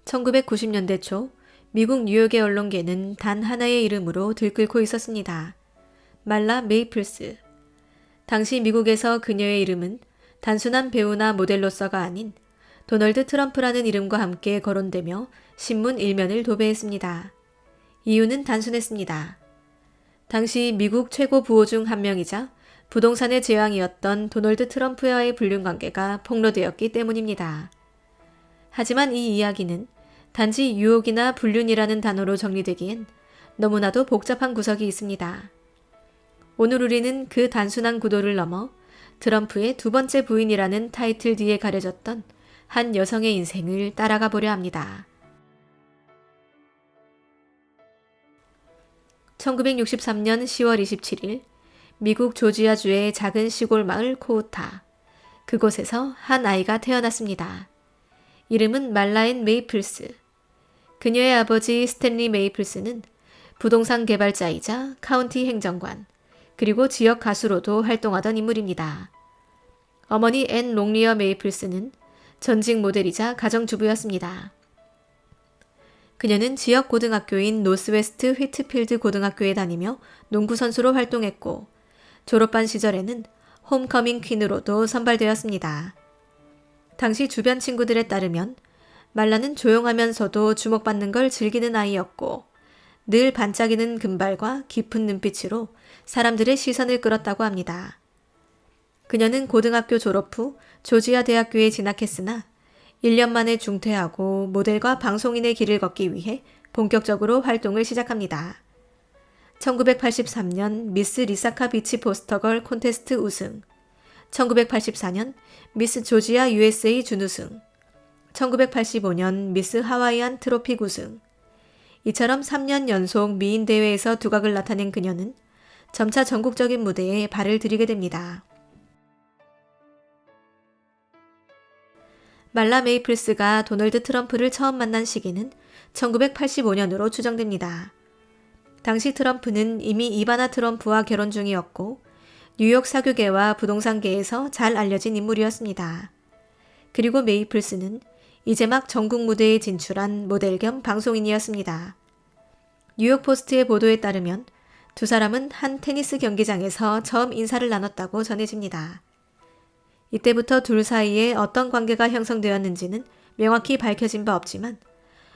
1990년대 초 미국 뉴욕의 언론계는 단 하나의 이름으로 들끓고 있었습니다. 말라 메이플스. 당시 미국에서 그녀의 이름은 단순한 배우나 모델로서가 아닌 도널드 트럼프라는 이름과 함께 거론되며 신문 일면을 도배했습니다. 이유는 단순했습니다. 당시 미국 최고 부호 중 한 명이자 부동산의 제왕이었던 도널드 트럼프와의 불륜관계가 폭로되었기 때문입니다. 하지만 이 이야기는 단지 유혹이나 불륜이라는 단어로 정리되기엔 너무나도 복잡한 구석이 있습니다. 오늘 우리는 그 단순한 구도를 넘어 트럼프의 두 번째 부인이라는 타이틀 뒤에 가려졌던 한 여성의 인생을 따라가 보려 합니다. 1963년 10월 27일 미국 조지아주의 작은 시골 마을 코우타. 그곳에서 한 아이가 태어났습니다. 이름은 말라앤 메이플스. 그녀의 아버지 스탠리 메이플스는 부동산 개발자이자 카운티 행정관, 그리고 지역 가수로도 활동하던 인물입니다. 어머니 앤 롱리어 메이플스는 전직 모델이자 가정주부였습니다. 그녀는 지역 고등학교인 노스웨스트 휘트필드 고등학교에 다니며 농구선수로 활동했고 졸업반 시절에는 홈커밍 퀸으로도 선발되었습니다. 당시 주변 친구들에 따르면 말라는 조용하면서도 주목받는 걸 즐기는 아이였고 늘 반짝이는 금발과 깊은 눈빛으로 사람들의 시선을 끌었다고 합니다. 그녀는 고등학교 졸업 후 조지아 대학교에 진학했으나 1년 만에 중퇴하고 모델과 방송인의 길을 걷기 위해 본격적으로 활동을 시작합니다. 1983년 미스 리사카 비치 포스터걸 콘테스트 우승, 1984년 미스 조지아 USA 준우승, 1985년 미스 하와이안 트로픽 우승. 이처럼 3년 연속 미인 대회에서 두각을 나타낸 그녀는 점차 전국적인 무대에 발을 들이게 됩니다. 말라 메이플스가 도널드 트럼프를 처음 만난 시기는 1985년으로 추정됩니다. 당시 트럼프는 이미 이바나 트럼프와 결혼 중이었고 뉴욕 사교계와 부동산계에서 잘 알려진 인물이었습니다. 그리고 메이플스는 이제 막 전국 무대에 진출한 모델 겸 방송인이었습니다. 뉴욕 포스트의 보도에 따르면 두 사람은 한 테니스 경기장에서 처음 인사를 나눴다고 전해집니다. 이때부터 둘 사이에 어떤 관계가 형성되었는지는 명확히 밝혀진 바 없지만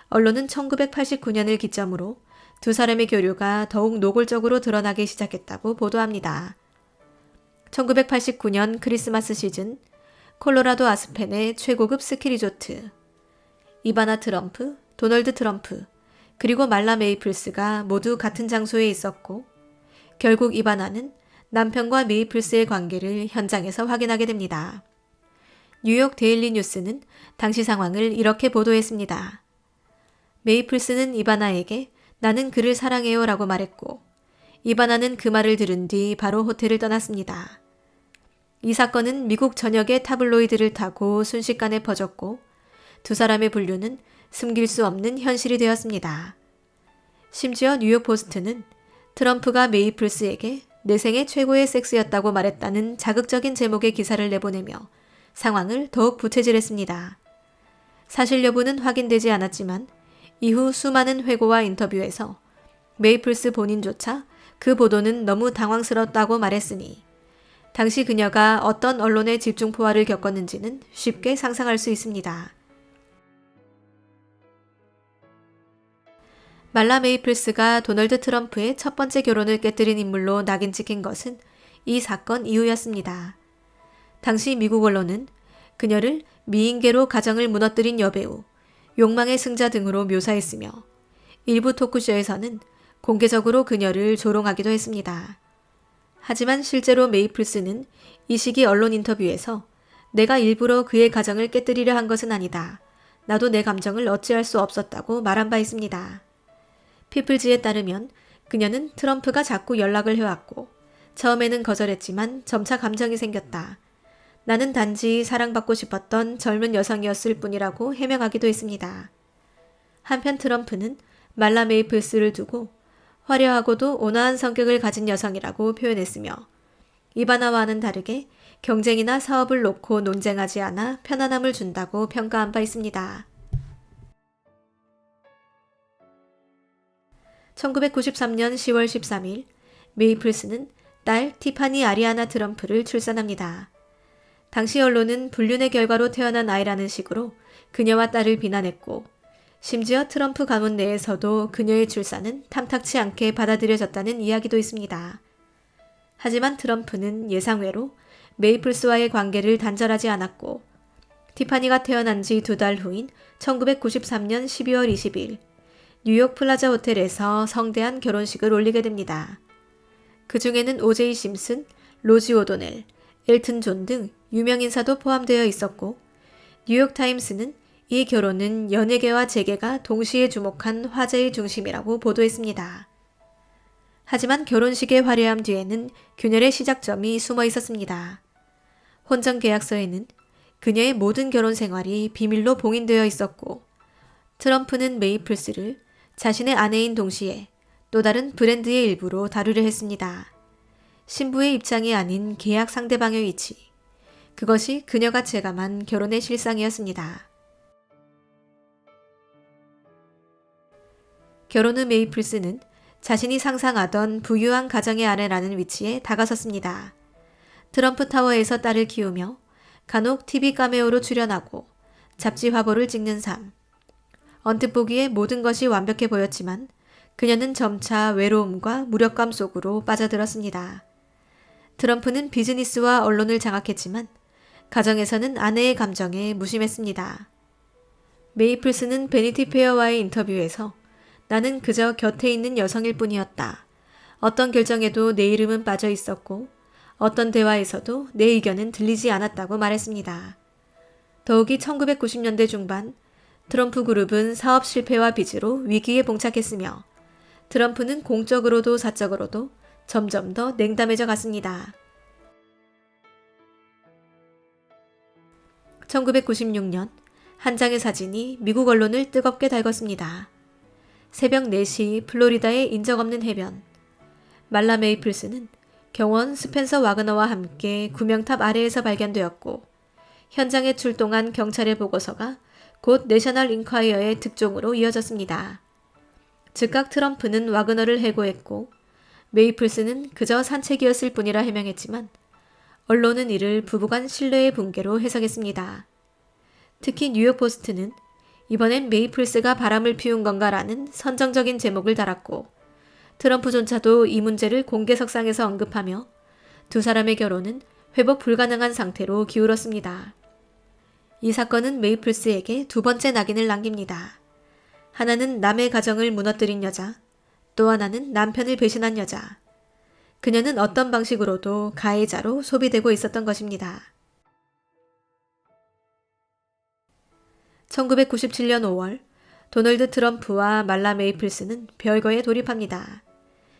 언론은 1989년을 기점으로 두 사람의 교류가 더욱 노골적으로 드러나기 시작했다고 보도합니다. 1989년 크리스마스 시즌 콜로라도 아스펜의 최고급 스키 리조트. 이바나 트럼프, 도널드 트럼프, 그리고 말라 메이플스가 모두 같은 장소에 있었고 결국 이바나는 남편과 메이플스의 관계를 현장에서 확인하게 됩니다. 뉴욕 데일리 뉴스는 당시 상황을 이렇게 보도했습니다. 메이플스는 이바나에게 나는 그를 사랑해요 라고 말했고 이바나는 그 말을 들은 뒤 바로 호텔을 떠났습니다. 이 사건은 미국 전역의 타블로이드를 타고 순식간에 퍼졌고 두 사람의 분류는 숨길 수 없는 현실이 되었습니다. 심지어 뉴욕 포스트는 트럼프가 메이플스에게 내 생애 최고의 섹스였다고 말했다는 자극적인 제목의 기사를 내보내며 상황을 더욱 부채질했습니다. 사실 여부는 확인되지 않았지만 이후 수많은 회고와 인터뷰에서 메이플스 본인조차 그 보도는 너무 당황스럽다고 말했으니 당시 그녀가 어떤 언론의 집중포화를 겪었는지는 쉽게 상상할 수 있습니다. 말라 메이플스가 도널드 트럼프의 첫 번째 결혼을 깨뜨린 인물로 낙인 찍힌 것은 이 사건 이후였습니다. 당시 미국 언론은 그녀를 미인계로 가정을 무너뜨린 여배우, 욕망의 승자 등으로 묘사했으며 일부 토크쇼에서는 공개적으로 그녀를 조롱하기도 했습니다. 하지만 실제로 메이플스는 이 시기 언론 인터뷰에서 내가 일부러 그의 가정을 깨뜨리려 한 것은 아니다. 나도 내 감정을 어찌할 수 없었다고 말한 바 있습니다. 피플즈에 따르면 그녀는 트럼프가 자꾸 연락을 해왔고 처음에는 거절했지만 점차 감정이 생겼다. 나는 단지 사랑받고 싶었던 젊은 여성이었을 뿐이라고 해명하기도 했습니다. 한편 트럼프는 말라 메이플스를 두고 화려하고도 온화한 성격을 가진 여성이라고 표현했으며 이바나와는 다르게 경쟁이나 사업을 놓고 논쟁하지 않아 편안함을 준다고 평가한 바 있습니다. 1993년 10월 13일 메이플스는 딸 티파니 아리아나 트럼프를 출산합니다. 당시 언론은 불륜의 결과로 태어난 아이라는 식으로 그녀와 딸을 비난했고 심지어 트럼프 가문 내에서도 그녀의 출산은 탐탁치 않게 받아들여졌다는 이야기도 있습니다. 하지만 트럼프는 예상외로 메이플스와의 관계를 단절하지 않았고 티파니가 태어난 지 2달 후인 1993년 12월 20일 뉴욕 플라자 호텔에서 성대한 결혼식을 올리게 됩니다. 그 중에는 오제이 심슨, 로지 오도넬, 엘튼 존 등 유명 인사도 포함되어 있었고 뉴욕타임스는 이 결혼은 연예계와 재계가 동시에 주목한 화제의 중심이라고 보도했습니다. 하지만 결혼식의 화려함 뒤에는 균열의 시작점이 숨어 있었습니다. 혼전 계약서에는 그녀의 모든 결혼 생활이 비밀로 봉인되어 있었고 트럼프는 메이플스를 자신의 아내인 동시에 또 다른 브랜드의 일부로 다루려 했습니다. 신부의 입장이 아닌 계약 상대방의 위치. 그것이 그녀가 체감한 결혼의 실상이었습니다. 결혼 후 메이플스는 자신이 상상하던 부유한 가정의 아내라는 위치에 다가섰습니다. 트럼프 타워에서 딸을 키우며 간혹 TV 카메오로 출연하고 잡지 화보를 찍는 삶. 언뜻 보기에 모든 것이 완벽해 보였지만 그녀는 점차 외로움과 무력감 속으로 빠져들었습니다. 트럼프는 비즈니스와 언론을 장악했지만 가정에서는 아내의 감정에 무심했습니다. 메이플스는 베니티 페어와의 인터뷰에서 나는 그저 곁에 있는 여성일 뿐이었다. 어떤 결정에도 내 이름은 빠져 있었고 어떤 대화에서도 내 의견은 들리지 않았다고 말했습니다. 더욱이 1990년대 중반 트럼프 그룹은 사업 실패와 빚으로 위기에 봉착했으며 트럼프는 공적으로도 사적으로도 점점 더 냉담해져 갔습니다. 1996년 한 장의 사진이 미국 언론을 뜨겁게 달궜습니다. 새벽 4시 플로리다의 인적 없는 해변. 말라 메이플스는 경원 스펜서 와그너와 함께 구명탑 아래에서 발견되었고 현장에 출동한 경찰의 보고서가 곧 내셔널 인콰이어의 특종으로 이어졌습니다. 즉각 트럼프는 와그너를 해고했고 메이플스는 그저 산책이었을 뿐이라 해명했지만 언론은 이를 부부간 신뢰의 붕괴로 해석했습니다. 특히 뉴욕 포스트는 이번엔 메이플스가 바람을 피운 건가라는 선정적인 제목을 달았고 트럼프조차도 이 문제를 공개석상에서 언급하며 두 사람의 결혼은 회복 불가능한 상태로 기울었습니다. 이 사건은 메이플스에게 두 번째 낙인을 남깁니다. 하나는 남의 가정을 무너뜨린 여자, 또 하나는 남편을 배신한 여자. 그녀는 어떤 방식으로도 가해자로 소비되고 있었던 것입니다. 1997년 5월 도널드 트럼프와 말라 메이플스는 별거에 돌입합니다.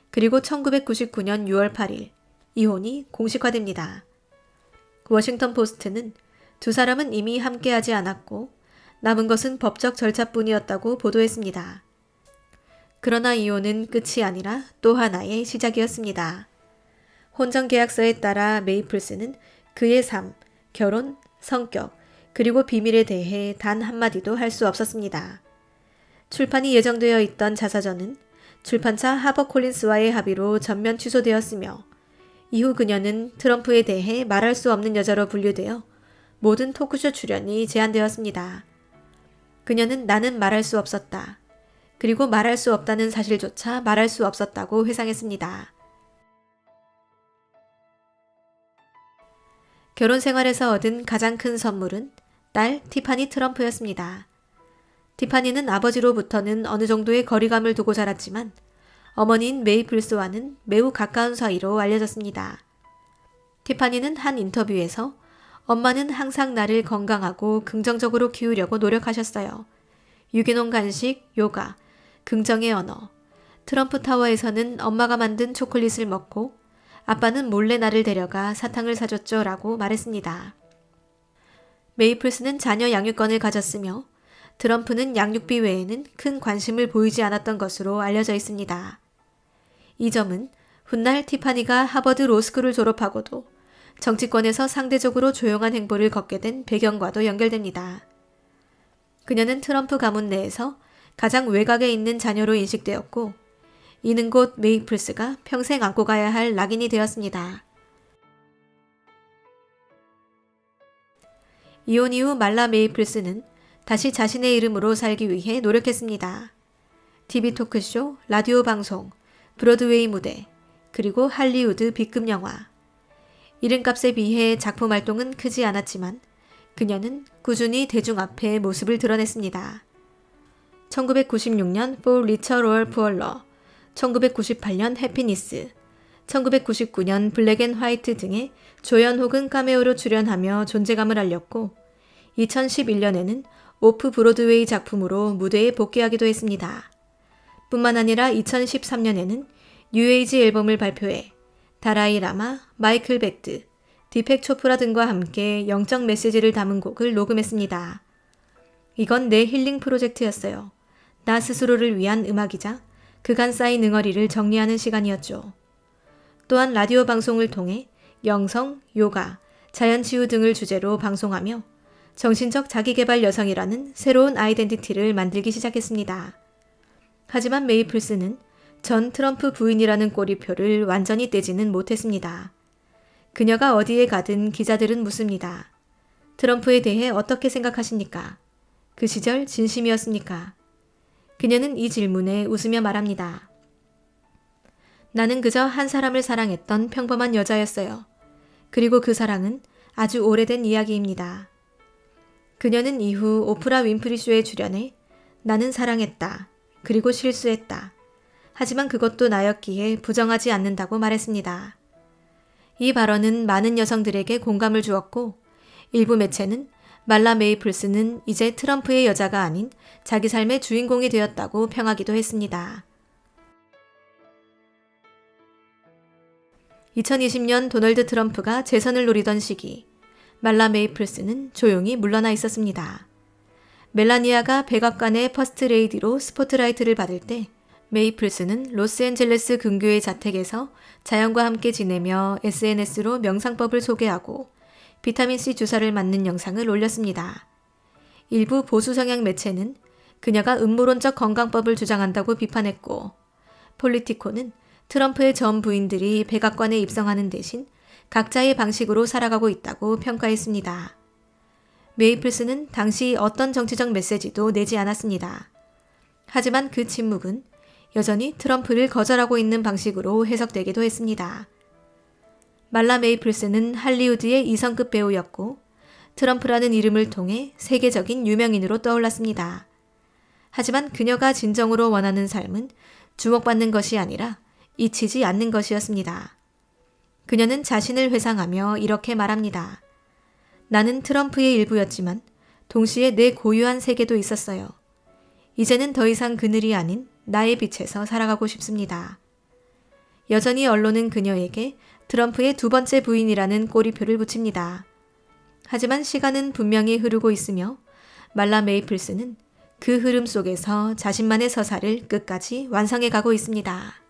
그리고 1999년 6월 8일 이혼이 공식화됩니다. 워싱턴 포스트는 두 사람은 이미 함께하지 않았고 남은 것은 법적 절차뿐이었다고 보도했습니다. 그러나 이혼은 끝이 아니라 또 하나의 시작이었습니다. 혼전 계약서에 따라 메이플스는 그의 삶, 결혼, 성격, 그리고 비밀에 대해 단 한마디도 할 수 없었습니다. 출판이 예정되어 있던 자서전은 출판사 하버콜린스와의 합의로 전면 취소되었으며 이후 그녀는 트럼프에 대해 말할 수 없는 여자로 분류되어 모든 토크쇼 출연이 제한되었습니다. 그녀는 나는 말할 수 없었다. 그리고 말할 수 없다는 사실조차 말할 수 없었다고 회상했습니다. 결혼 생활에서 얻은 가장 큰 선물은 딸 티파니 트럼프였습니다. 티파니는 아버지로부터는 어느 정도의 거리감을 두고 자랐지만 어머니인 메이플스와는 매우 가까운 사이로 알려졌습니다. 티파니는 한 인터뷰에서 엄마는 항상 나를 건강하고 긍정적으로 키우려고 노력하셨어요. 유기농 간식, 요가, 긍정의 언어. 트럼프 타워에서는 엄마가 만든 초콜릿을 먹고 아빠는 몰래 나를 데려가 사탕을 사줬죠 라고 말했습니다. 메이플스는 자녀 양육권을 가졌으며 트럼프는 양육비 외에는 큰 관심을 보이지 않았던 것으로 알려져 있습니다. 이 점은 훗날 티파니가 하버드 로스쿨을 졸업하고도 정치권에서 상대적으로 조용한 행보를 걷게 된 배경과도 연결됩니다. 그녀는 트럼프 가문 내에서 가장 외곽에 있는 자녀로 인식되었고 이는 곧 메이플스가 평생 안고 가야 할 낙인이 되었습니다. 이혼 이후 말라 메이플스는 다시 자신의 이름으로 살기 위해 노력했습니다. TV 토크쇼, 라디오 방송, 브로드웨이 무대, 그리고 할리우드 B급 영화. 이름값에 비해 작품 활동은 크지 않았지만 그녀는 꾸준히 대중 앞에 모습을 드러냈습니다. 1996년 For Richer or Poorer, 1998년 해피니스, 1999년 블랙 앤 화이트 등의 조연 혹은 카메오로 출연하며 존재감을 알렸고 2011년에는 오프 브로드웨이 작품으로 무대에 복귀하기도 했습니다. 뿐만 아니라 2013년에는 뉴에이지 앨범을 발표해 다라이 라마, 마이클 벡트, 디펙 초프라 등과 함께 영적 메시지를 담은 곡을 녹음했습니다. 이건 내 힐링 프로젝트였어요. 나 스스로를 위한 음악이자 그간 쌓인 응어리를 정리하는 시간이었죠. 또한 라디오 방송을 통해 영성, 요가, 자연치유 등을 주제로 방송하며 정신적 자기개발 여성이라는 새로운 아이덴티티를 만들기 시작했습니다. 하지만 메이플스는 전 트럼프 부인이라는 꼬리표를 완전히 떼지는 못했습니다. 그녀가 어디에 가든 기자들은 묻습니다. 트럼프에 대해 어떻게 생각하십니까? 그 시절 진심이었습니까? 그녀는 이 질문에 웃으며 말합니다. 나는 그저 한 사람을 사랑했던 평범한 여자였어요. 그리고 그 사랑은 아주 오래된 이야기입니다. 그녀는 이후 오프라 윈프리 쇼에 출연해 나는 사랑했다. 그리고 실수했다. 하지만 그것도 나였기에 부정하지 않는다고 말했습니다. 이 발언은 많은 여성들에게 공감을 주었고 일부 매체는 말라 메이플스는 이제 트럼프의 여자가 아닌 자기 삶의 주인공이 되었다고 평하기도 했습니다. 2020년 도널드 트럼프가 재선을 노리던 시기 말라 메이플스는 조용히 물러나 있었습니다. 멜라니아가 백악관의 퍼스트 레이디로 스포트라이트를 받을 때 메이플스는 로스앤젤레스 근교의 자택에서 자연과 함께 지내며 SNS로 명상법을 소개하고 비타민C 주사를 맞는 영상을 올렸습니다. 일부 보수 성향 매체는 그녀가 음모론적 건강법을 주장한다고 비판했고 폴리티코는 트럼프의 전 부인들이 백악관에 입성하는 대신 각자의 방식으로 살아가고 있다고 평가했습니다. 메이플스는 당시 어떤 정치적 메시지도 내지 않았습니다. 하지만 그 침묵은 여전히 트럼프를 거절하고 있는 방식으로 해석되기도 했습니다. 말라 메이플스는 할리우드의 2성급 배우였고 트럼프라는 이름을 통해 세계적인 유명인으로 떠올랐습니다. 하지만 그녀가 진정으로 원하는 삶은 주목받는 것이 아니라 잊히지 않는 것이었습니다. 그녀는 자신을 회상하며 이렇게 말합니다. 나는 트럼프의 일부였지만 동시에 내 고유한 세계도 있었어요. 이제는 더 이상 그늘이 아닌 나의 빛에서 살아가고 싶습니다. 여전히 언론은 그녀에게 트럼프의 두 번째 부인이라는 꼬리표를 붙입니다. 하지만 시간은 분명히 흐르고 있으며 말라 메이플스는 그 흐름 속에서 자신만의 서사를 끝까지 완성해 가고 있습니다.